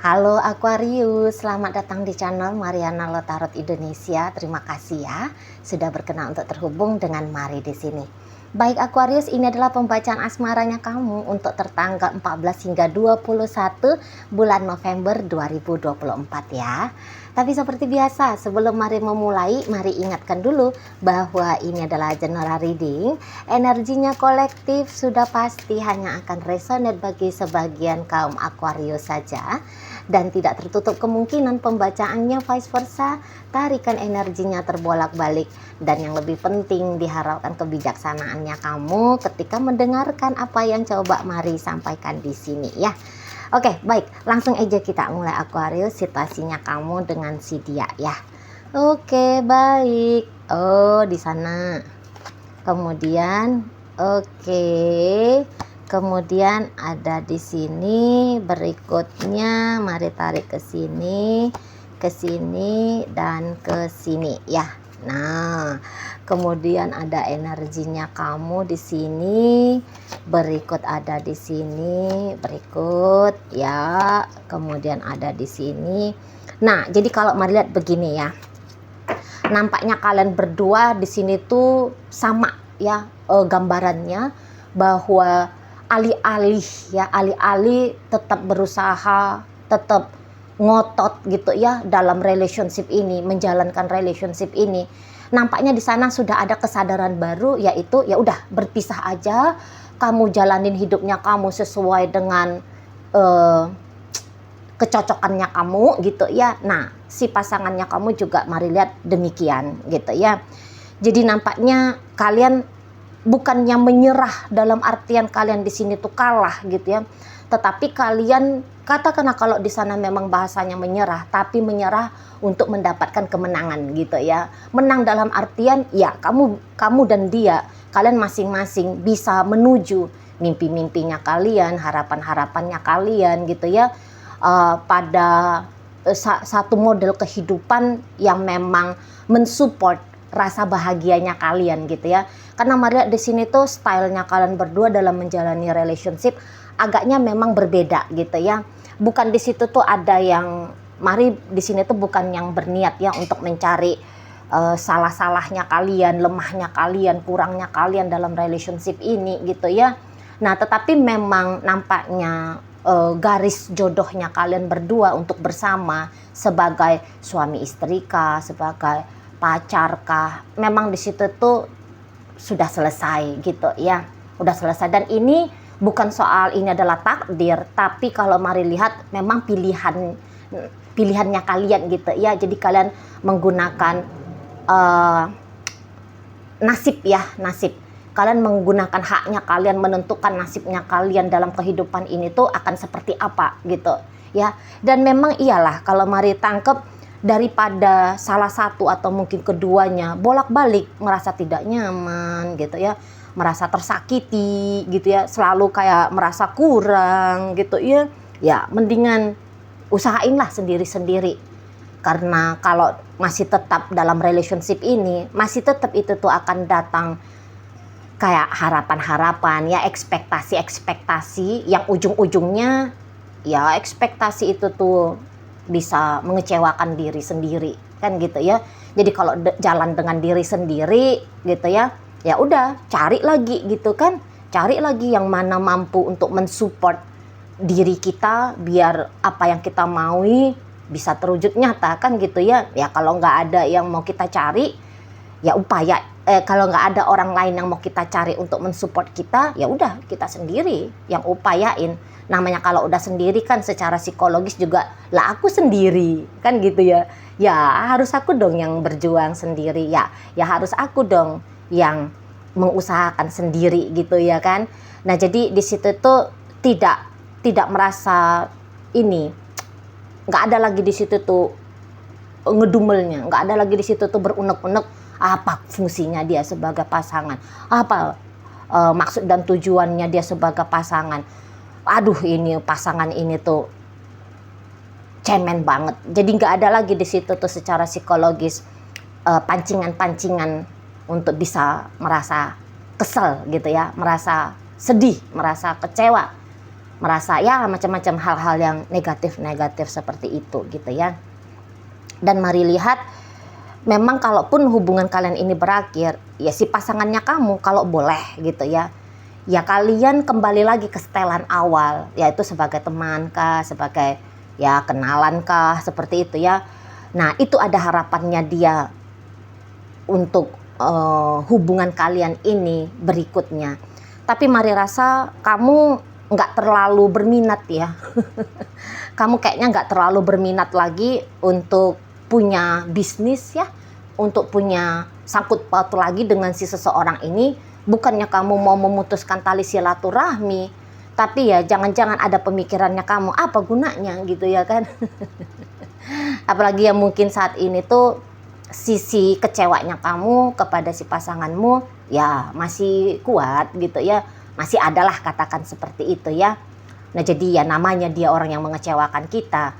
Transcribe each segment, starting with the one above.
Halo Aquarius, selamat datang di channel Mariana Lotarot Indonesia. Terima kasih ya sudah berkenan untuk terhubung dengan Mari di sini. Baik Aquarius, ini adalah pembacaan asmaranya kamu untuk tertanggal 14 hingga 21 bulan November 2024 ya. Tapi seperti biasa, sebelum Mari memulai, mari ingatkan dulu bahwa ini adalah general reading. Energinya kolektif sudah pasti hanya akan resonate bagi sebagian kaum Aquarius saja. Dan tidak tertutup kemungkinan pembacaannya vice versa, tarikan energinya terbolak-balik. Dan yang lebih penting, diharapkan kebijaksanaannya kamu ketika mendengarkan apa yang coba Mari sampaikan di sini ya. Oke, baik, langsung aja kita mulai Aquarius, situasinya kamu dengan si dia ya. Oke, baik. Oh, di sana. Kemudian, oke. Kemudian ada di sini berikutnya, mari tarik ke sini, dan ke sini ya. Nah, kemudian ada energinya kamu di sini, berikut ada di sini, berikut ya, kemudian ada di sini. Nah, jadi kalau mari lihat begini ya, nampaknya kalian berdua di sini tuh sama ya, gambarannya bahwa alih-alih tetap berusaha, tetap ngotot gitu ya dalam relationship ini, menjalankan relationship ini. Nampaknya di sana sudah ada kesadaran baru, yaitu ya udah berpisah aja, kamu jalanin hidupnya kamu sesuai dengan kecocokannya kamu gitu ya. Nah, si pasangannya kamu juga mari lihat demikian gitu ya. Jadi nampaknya kalian bukannya menyerah dalam artian kalian di sini tuh kalah gitu ya. Tetapi kalian katakanlah kalau di sana memang bahasanya menyerah, tapi menyerah untuk mendapatkan kemenangan gitu ya. Menang dalam artian ya kamu dan dia, kalian masing-masing bisa menuju mimpi-mimpinya kalian, harapan-harapannya kalian gitu ya. Pada satu model kehidupan yang memang mensupport rasa bahagianya kalian gitu ya. Karena Maria di sini tuh stylenya kalian berdua dalam menjalani relationship agaknya memang berbeda gitu ya. Bukan di situ tuh ada yang Mari di sini tuh bukan yang berniat ya untuk mencari salah-salahnya kalian, lemahnya kalian, kurangnya kalian dalam relationship ini gitu ya. Nah, tetapi memang nampaknya garis jodohnya kalian berdua untuk bersama sebagai suami istri kah, sebagai pacar kah, memang di situ tuh sudah selesai gitu ya, udah selesai. Dan ini bukan soal ini adalah takdir, tapi kalau mari lihat memang pilihannya kalian gitu ya. Jadi kalian menggunakan nasib ya, nasib kalian menggunakan haknya kalian menentukan nasibnya kalian dalam kehidupan ini tuh akan seperti apa gitu ya. Dan memang iyalah kalau mari tangkep, daripada salah satu atau mungkin keduanya bolak-balik merasa tidak nyaman gitu ya, merasa tersakiti gitu ya, selalu kayak merasa kurang gitu ya, ya mendingan usahainlah sendiri-sendiri. Karena kalau masih tetap dalam relationship ini, masih tetap itu tuh akan datang kayak harapan-harapan ya, ekspektasi-ekspektasi yang ujung-ujungnya ya ekspektasi itu tuh bisa mengecewakan diri sendiri kan gitu ya. Jadi kalau jalan dengan diri sendiri gitu ya, ya udah cari lagi gitu kan, cari lagi yang mana mampu untuk mensupport diri kita biar apa yang kita maui bisa terwujud nyata kan gitu ya. Ya kalau nggak ada yang mau kita cari ya upaya, kalau nggak ada orang lain yang mau kita cari untuk mensupport kita, ya udah kita sendiri yang upayain. Namanya kalau udah sendiri kan secara psikologis juga lah aku sendiri kan gitu ya. Ya harus aku dong yang berjuang sendiri ya. Ya harus aku dong yang mengusahakan sendiri gitu ya kan. Nah, jadi di situ tuh tidak merasa ini, nggak ada lagi di situ tuh ngedumelnya, nggak ada lagi di situ tuh berunek-unek apa fungsinya dia sebagai pasangan, apa maksud dan tujuannya dia sebagai pasangan. Aduh, ini pasangan ini tuh cemen banget. Jadi nggak ada lagi di situ tuh secara psikologis pancingan-pancingan untuk bisa merasa kesel gitu ya, merasa sedih, merasa kecewa. merasa ya macam-macam hal-hal yang negatif-negatif seperti itu gitu ya. Dan mari lihat, memang kalaupun hubungan kalian ini berakhir, ya si pasangannya kamu kalau boleh gitu ya, ya kalian kembali lagi ke setelan awal, yaitu sebagai teman kah, sebagai ya kenalan kah, seperti itu ya. Nah itu ada harapannya dia untuk hubungan kalian ini berikutnya. Tapi mari rasa kamu nggak terlalu berminat ya. Kamu kayaknya nggak terlalu berminat lagi untuk punya bisnis ya, untuk punya sangkut paut lagi dengan si seseorang ini. Bukannya kamu mau memutuskan tali silaturahmi, tapi ya jangan-jangan ada pemikirannya kamu, apa gunanya gitu ya kan. Apalagi yang mungkin saat ini tuh sisi kecewanya kamu kepada si pasanganmu ya masih kuat gitu ya, masih adalah katakan seperti itu ya. Nah jadi ya namanya dia orang yang mengecewakan kita,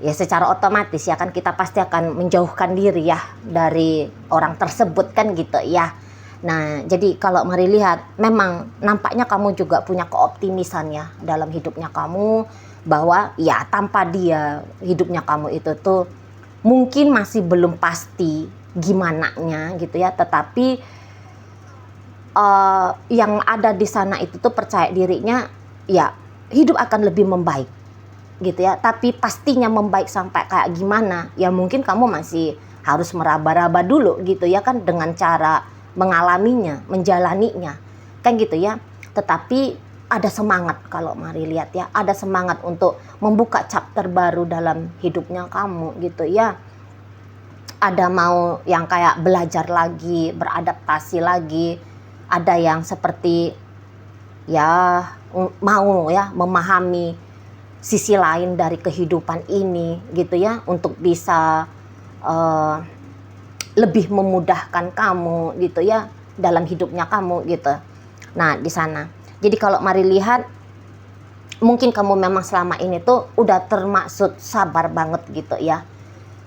ya secara otomatis ya kan kita pasti akan menjauhkan diri ya dari orang tersebut kan gitu ya. Nah jadi kalau mari lihat, memang nampaknya kamu juga punya keoptimisan ya dalam hidupnya kamu, bahwa ya tanpa dia hidupnya kamu itu tuh mungkin masih belum pasti gimananya gitu ya, tetapi yang ada di sana itu tuh percaya dirinya ya hidup akan lebih membaik gitu ya. Tapi pastinya membaik sampai kayak gimana ya mungkin kamu masih harus meraba-raba dulu gitu ya kan, dengan cara mengalaminya, menjalaninya kan gitu ya. Tetapi ada semangat, kalau mari lihat ya, ada semangat untuk membuka chapter baru dalam hidupnya kamu gitu ya. Ada mau yang kayak belajar lagi, beradaptasi lagi, ada yang seperti ya mau ya memahami sisi lain dari kehidupan ini gitu ya, untuk bisa lebih memudahkan kamu gitu ya dalam hidupnya kamu gitu. Nah di sana, jadi kalau mari lihat, mungkin kamu memang selama ini tuh udah termaksud sabar banget gitu ya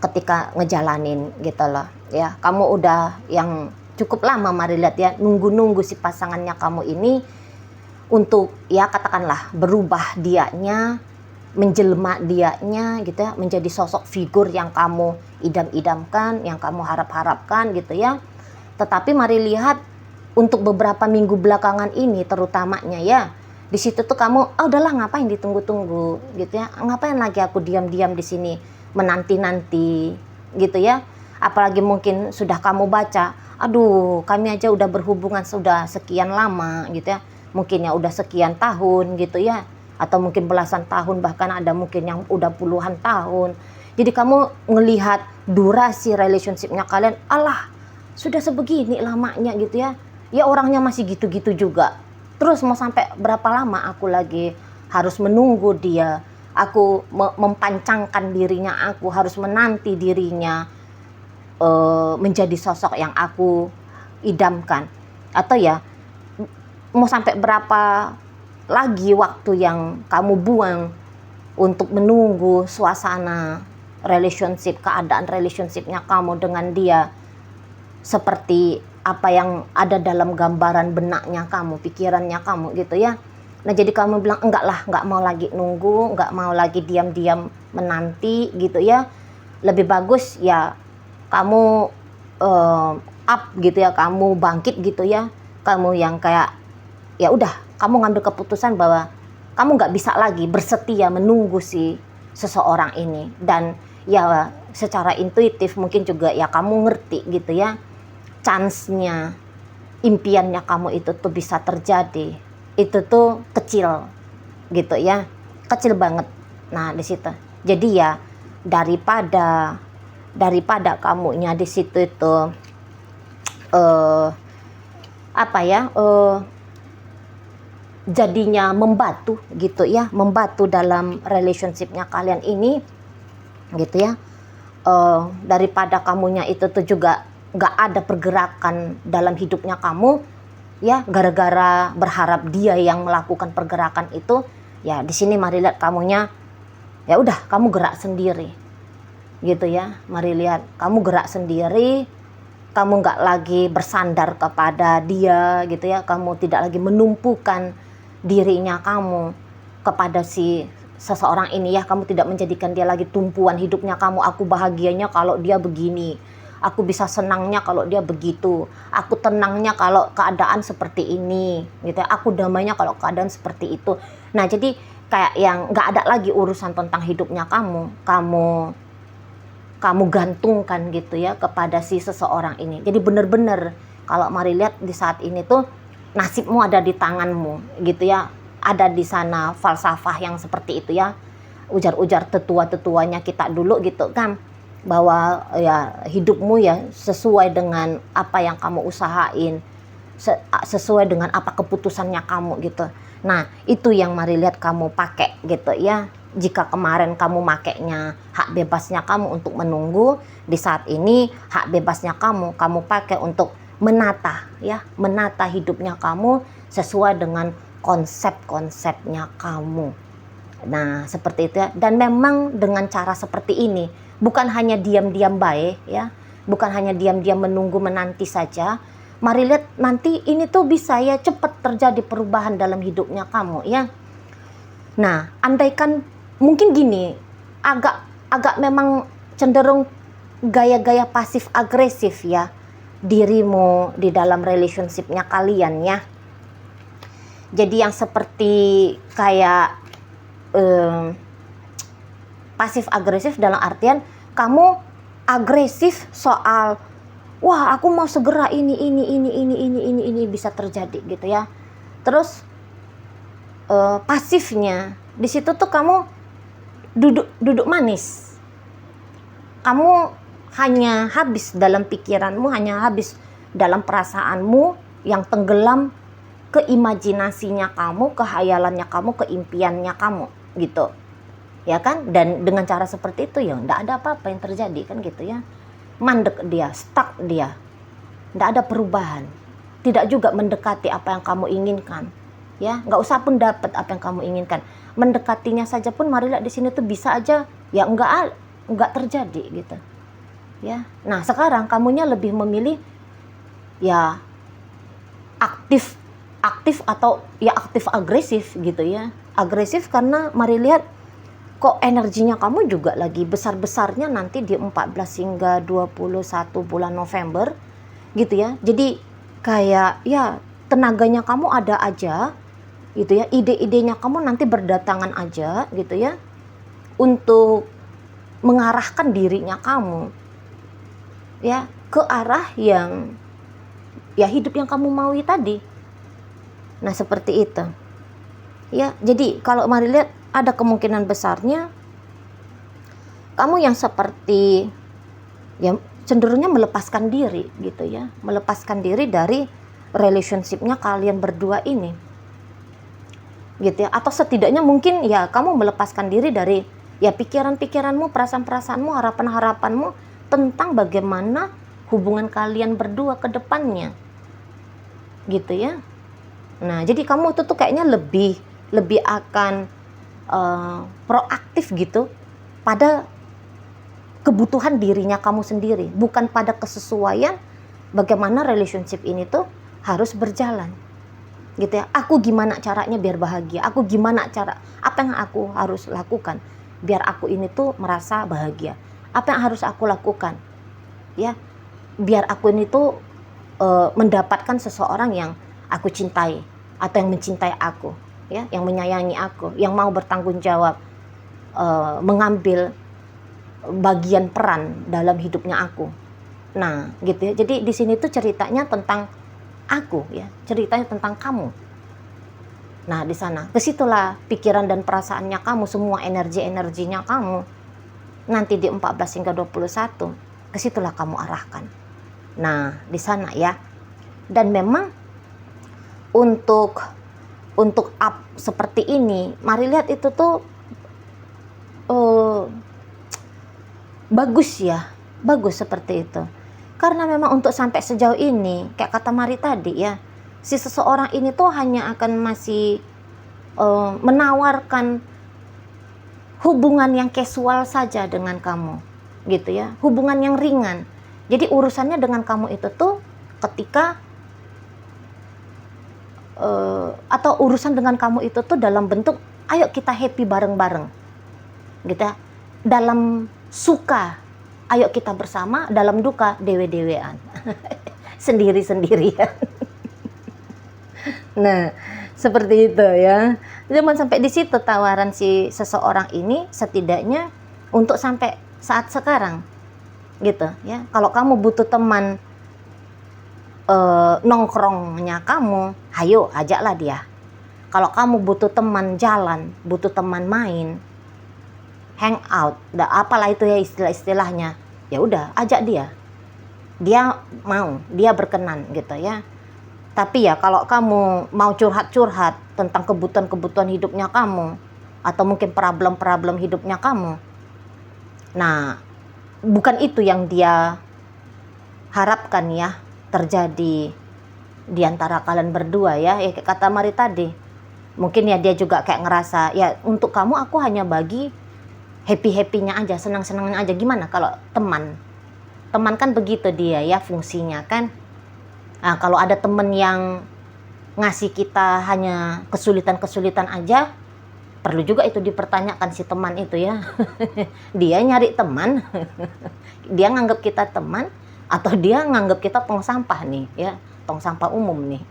ketika ngejalanin gitu loh ya. Kamu udah yang cukup lama mari lihat ya, nunggu-nunggu si pasangannya kamu ini untuk ya katakanlah berubah dianya, menjelma dianya gitu ya, menjadi sosok figur yang kamu idam-idamkan, yang kamu harap-harapkan gitu ya. Tetapi mari lihat, untuk beberapa minggu belakangan ini terutamanya ya, di situ tuh kamu udahlah ngapain ditunggu-tunggu gitu ya, ngapain lagi aku diam-diam di sini menanti-nanti gitu ya. Apalagi mungkin sudah kamu baca, aduh kami aja udah berhubungan sudah sekian lama gitu ya, mungkin ya udah sekian tahun gitu ya, atau mungkin belasan tahun, bahkan ada mungkin yang udah puluhan tahun. Jadi kamu ngelihat durasi relationshipnya kalian, alah sudah sebegini lamanya gitu ya, ya orangnya masih gitu-gitu juga. Terus mau sampai berapa lama aku lagi harus menunggu dia, aku mempancangkan dirinya, aku harus menanti dirinya menjadi sosok yang aku idamkan. Atau ya mau sampai berapa lagi waktu yang kamu buang untuk menunggu suasana relationship, keadaan relationshipnya kamu dengan dia seperti apa yang ada dalam gambaran benaknya kamu, pikirannya kamu gitu ya. Nah jadi kamu bilang enggak lah, enggak mau lagi nunggu, enggak mau lagi diam-diam menanti gitu ya. Lebih bagus ya kamu up gitu ya, kamu bangkit gitu ya. Kamu yang kayak ya udah, kamu ngambil keputusan bahwa kamu nggak bisa lagi bersetia menunggu si seseorang ini. Dan ya secara intuitif mungkin juga ya kamu ngerti gitu ya, chance-nya, impiannya kamu itu tuh bisa terjadi, itu tuh kecil gitu ya, kecil banget. Nah di situ, jadi ya daripada kamunya di situ itu jadinya membatu gitu ya, membatu dalam relationshipnya kalian ini gitu ya, daripada kamunya itu tuh juga nggak ada pergerakan dalam hidupnya kamu ya, gara-gara berharap dia yang melakukan pergerakan itu ya. Di sini mari lihat kamunya ya udah, kamu gerak sendiri gitu ya. Mari lihat kamu gerak sendiri, kamu nggak lagi bersandar kepada dia gitu ya, kamu tidak lagi menumpukan dirinya kamu kepada si seseorang ini ya, kamu tidak menjadikan dia lagi tumpuan hidupnya kamu. Aku bahagianya kalau dia begini, aku bisa senangnya kalau dia begitu, aku tenangnya kalau keadaan seperti ini gitu ya, aku damainya kalau keadaan seperti itu. Nah jadi kayak yang nggak ada lagi urusan tentang hidupnya kamu gantungkan gitu ya kepada si seseorang ini. Jadi benar-benar kalau mari lihat di saat ini tuh nasibmu ada di tanganmu gitu ya. Ada di sana falsafah yang seperti itu ya. Ujar-ujar tetua-tetuanya kita dulu gitu kan, bahwa ya hidupmu ya sesuai dengan apa yang kamu usahain, sesuai dengan apa keputusannya kamu gitu. Nah itu yang mari lihat kamu pakai gitu ya. Jika kemarin kamu makainya hak bebasnya kamu untuk menunggu, di saat ini hak bebasnya kamu pakai untuk menata ya, menata hidupnya kamu sesuai dengan konsep-konsepnya kamu. Nah seperti itu ya. Dan memang dengan cara seperti ini, bukan hanya diam-diam baik ya, bukan hanya diam-diam menunggu menanti saja. Mari lihat nanti ini tuh bisa ya cepat terjadi perubahan dalam hidupnya kamu ya. Nah andaikan mungkin gini, agak memang cenderung gaya-gaya pasif agresif ya dirimu di dalam relationship-nya kalian ya. Jadi yang seperti kayak pasif agresif dalam artian kamu agresif soal wah aku mau segera ini bisa terjadi gitu ya. Terus pasifnya di situ tuh kamu duduk manis. Kamu hanya habis dalam pikiranmu, hanya habis dalam perasaanmu yang tenggelam ke imajinasinya kamu, ke hayalannya kamu, ke impiannya kamu gitu. Ya kan? Dan dengan cara seperti itu ya enggak ada apa-apa yang terjadi kan gitu ya. Mandek dia, stuck dia. Enggak ada perubahan. Tidak juga mendekati apa yang kamu inginkan. Ya, enggak usah pun dapat apa yang kamu inginkan. Mendekatinya saja pun mari lihat di sini tuh bisa aja ya enggak terjadi gitu. Ya. Nah, sekarang kamunya lebih memilih ya aktif atau ya aktif agresif gitu ya. Agresif karena mari lihat kok energinya kamu juga lagi besar-besarnya nanti di 14 hingga 21 bulan November gitu ya. Jadi kayak ya tenaganya kamu ada aja gitu ya, ide-idenya kamu nanti berdatangan aja gitu ya untuk mengarahkan dirinya kamu ya ke arah yang ya hidup yang kamu maui tadi. Nah seperti itu ya. Jadi kalau mari lihat ada kemungkinan besarnya kamu yang seperti ya cenderungnya melepaskan diri gitu ya, melepaskan diri dari relationship-nya kalian berdua ini gitu ya. Atau setidaknya mungkin ya kamu melepaskan diri dari ya pikiran-pikiranmu, perasaan-perasaanmu, harapan-harapanmu tentang bagaimana hubungan kalian berdua ke depannya gitu ya. Nah jadi kamu itu tuh kayaknya lebih akan proaktif gitu pada kebutuhan dirinya kamu sendiri, bukan pada kesesuaian bagaimana relationship ini tuh harus berjalan gitu ya. Aku gimana caranya biar bahagia, apa yang aku harus lakukan biar aku ini tuh merasa bahagia, apa yang harus aku lakukan ya biar aku ini tuh mendapatkan seseorang yang aku cintai atau yang mencintai aku ya, yang menyayangi aku, yang mau bertanggung jawab, mengambil bagian peran dalam hidupnya aku. Nah gitu ya. Jadi di sini tuh ceritanya tentang aku ya, ceritanya tentang kamu. Nah di sana kesitulah pikiran dan perasaannya kamu, semua energinya kamu nanti di 14 hingga 21 kesitulah kamu arahkan. Nah di sana ya. Dan memang untuk up seperti ini mari lihat itu tuh bagus ya, bagus seperti itu. Karena memang untuk sampai sejauh ini, kayak kata Mari tadi ya, si seseorang ini tuh hanya akan masih menawarkan hubungan yang casual saja dengan kamu, gitu ya, hubungan yang ringan. Jadi urusannya dengan kamu itu tuh ketika atau urusan dengan kamu itu tuh dalam bentuk Ayo kita happy bareng-bareng, gitu ya. Dalam suka, ayo kita bersama. Dalam duka, dewe-dewean. Sendiri-sendirian. Nah, seperti itu ya. Jangan sampai di situ tawaran si seseorang ini, setidaknya untuk sampai saat sekarang, gitu ya. Kalau kamu butuh teman nongkrongnya kamu, hayo ajaklah dia. Kalau kamu butuh teman jalan, butuh teman main, hang out, apalah itu ya istilah-istilahnya, ya udah ajak dia. Dia mau, dia berkenan gitu ya. Tapi ya kalau kamu mau curhat-curhat tentang kebutuhan-kebutuhan hidupnya kamu, atau mungkin problem-problem hidupnya kamu, nah bukan itu yang dia harapkan ya terjadi di antara kalian berdua ya. Kata Mari tadi, mungkin ya dia juga kayak ngerasa, ya untuk kamu aku hanya bagi happy-happynya aja, senang-senangnya aja. Gimana kalau teman? Teman kan begitu dia ya fungsinya kan. Nah, kalau ada teman yang ngasih kita hanya kesulitan-kesulitan aja, perlu juga itu dipertanyakan si teman itu ya. Dia nyari teman, dia nganggap kita teman, atau dia nganggap kita tong sampah nih ya, tong sampah umum nih.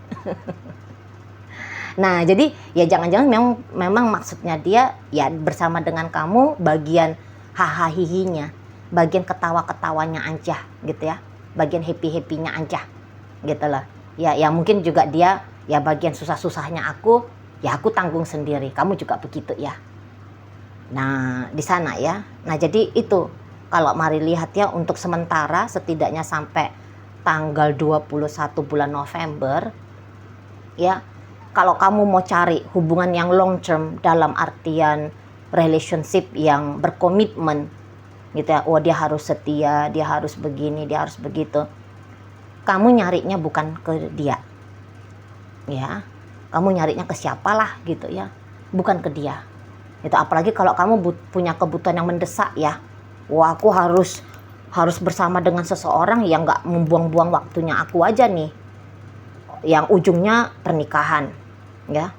Nah, jadi ya jangan-jangan memang maksudnya dia ya bersama dengan kamu bagian hahaha, bagian ketawa-ketawanya aja gitu ya, bagian happy-happynya aja gitu loh. Ya mungkin juga dia ya bagian susah-susahnya aku, ya aku tanggung sendiri. Kamu juga begitu ya. Nah, di sana ya. Nah, jadi itu kalau Mari lihat ya, untuk sementara setidaknya sampai tanggal 21 bulan November ya. Kalau kamu mau cari hubungan yang long term dalam artian relationship yang berkomitmen gitu ya, oh dia harus setia, dia harus begini, dia harus begitu, kamu nyarinya bukan ke dia ya, kamu nyarinya ke siapalah gitu ya, bukan ke dia itu. Apalagi kalau kamu punya kebutuhan yang mendesak ya, wah aku harus bersama dengan seseorang yang gak membuang-buang waktunya aku aja nih, yang ujungnya pernikahan ya,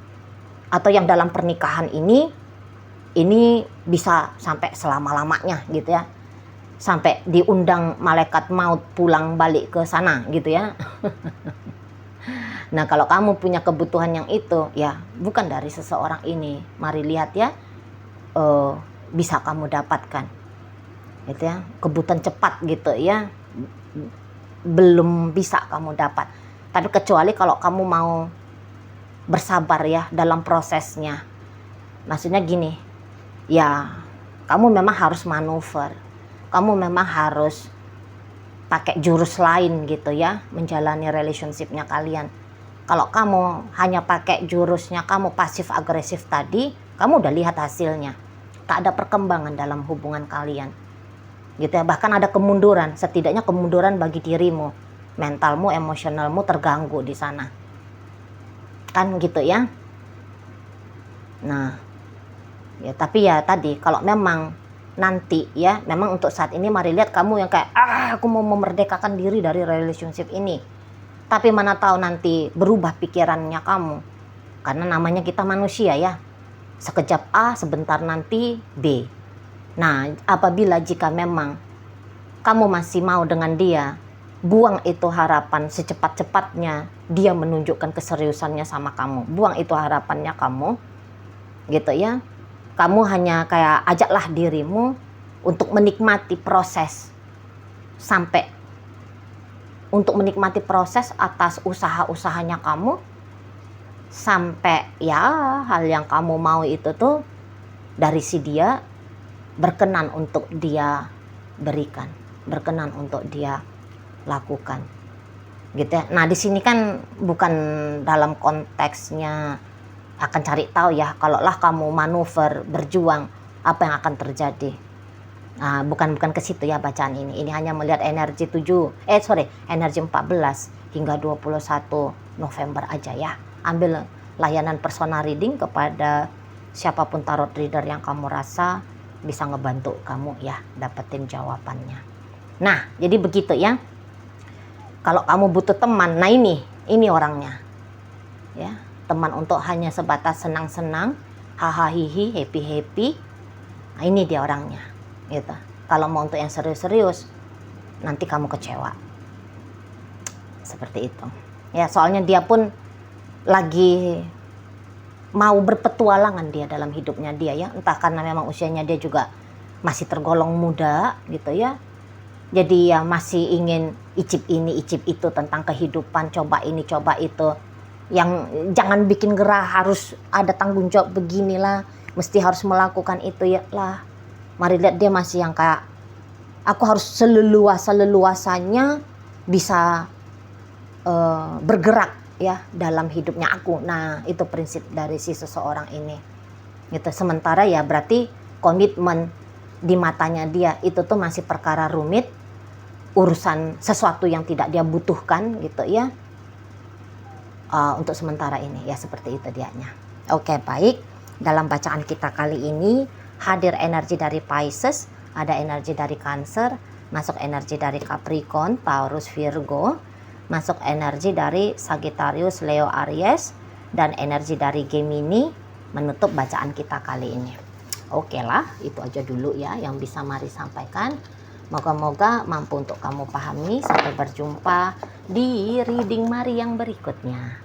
atau yang dalam pernikahan ini bisa sampai selama-lamanya gitu ya, sampai diundang malaikat maut pulang balik ke sana gitu ya. Nah, kalau kamu punya kebutuhan yang itu ya bukan dari seseorang ini, Mari lihat ya, bisa kamu dapatkan gitu ya. Kebutuhan cepat gitu ya belum bisa kamu dapat, tapi kecuali kalau kamu mau bersabar ya dalam prosesnya. Maksudnya gini ya, kamu memang harus manuver, kamu memang harus pakai jurus lain gitu ya menjalani relationshipnya kalian. Kalau kamu hanya pakai jurusnya kamu pasif agresif tadi, kamu udah lihat hasilnya, tak ada perkembangan dalam hubungan kalian gitu ya. Bahkan ada kemunduran, setidaknya kemunduran bagi dirimu, mentalmu, emosionalmu terganggu di sana kan gitu ya. Nah ya, tapi ya tadi kalau memang nanti ya, memang untuk saat ini Mari lihat kamu yang kayak aku mau memerdekakan diri dari relationship ini, tapi mana tahu nanti berubah pikirannya kamu, karena namanya kita manusia ya, sekejap A sebentar nanti B. Nah, apabila jika memang kamu masih mau dengan dia, buang itu harapan secepat-cepatnya dia menunjukkan keseriusannya sama kamu. Buang itu harapannya kamu gitu ya. Kamu hanya kayak ajaklah dirimu untuk menikmati proses, sampai untuk menikmati proses atas usaha-usahanya kamu, sampai ya hal yang kamu mau itu tuh dari si dia berkenan untuk dia berikan, berkenan untuk dia lakukan gitu ya. Nah, di sini kan bukan dalam konteksnya akan cari tahu ya, kalaulah kamu manuver berjuang apa yang akan terjadi. Nah, bukan ke situ ya bacaan ini. Ini hanya melihat energi energi 14 hingga 21 November aja ya. Ambil layanan personal reading kepada siapapun tarot reader yang kamu rasa bisa ngebantu kamu ya dapetin jawabannya. Nah, jadi begitu ya. Kalau kamu butuh teman, nah ini orangnya ya, teman untuk hanya sebatas senang-senang, hahaha hihi, happy. Nah, ini dia orangnya, gitu. Kalau mau untuk yang serius-serius, nanti kamu kecewa. Seperti itu. Ya, soalnya dia pun lagi mau berpetualangan dia dalam hidupnya dia ya. Entah karena memang usianya dia juga masih tergolong muda gitu ya. Jadi ya masih ingin icip ini, icip itu tentang kehidupan, coba ini, coba itu. Yang jangan bikin gerah, harus ada tanggung jawab beginilah, mesti harus melakukan itu ya lah. Mari lihat dia masih yang kayak, aku harus seleluasanya bisa bergerak ya dalam hidupnya aku. Nah, itu prinsip dari si seseorang ini. Gitu. Sementara ya berarti komitmen di matanya dia itu tuh masih perkara rumit, urusan sesuatu yang tidak dia butuhkan gitu ya. Untuk sementara ini ya seperti itu dianya. Oke, baik. Dalam bacaan kita kali ini hadir energi dari Pisces, ada energi dari Cancer, masuk energi dari Capricorn, Taurus, Virgo, masuk energi dari Sagittarius, Leo, Aries, dan energi dari Gemini menutup bacaan kita kali ini. Oke lah, itu aja dulu ya yang bisa Mari sampaikan. Moga-moga mampu untuk kamu pahami. Sampai berjumpa di reading Mari yang berikutnya.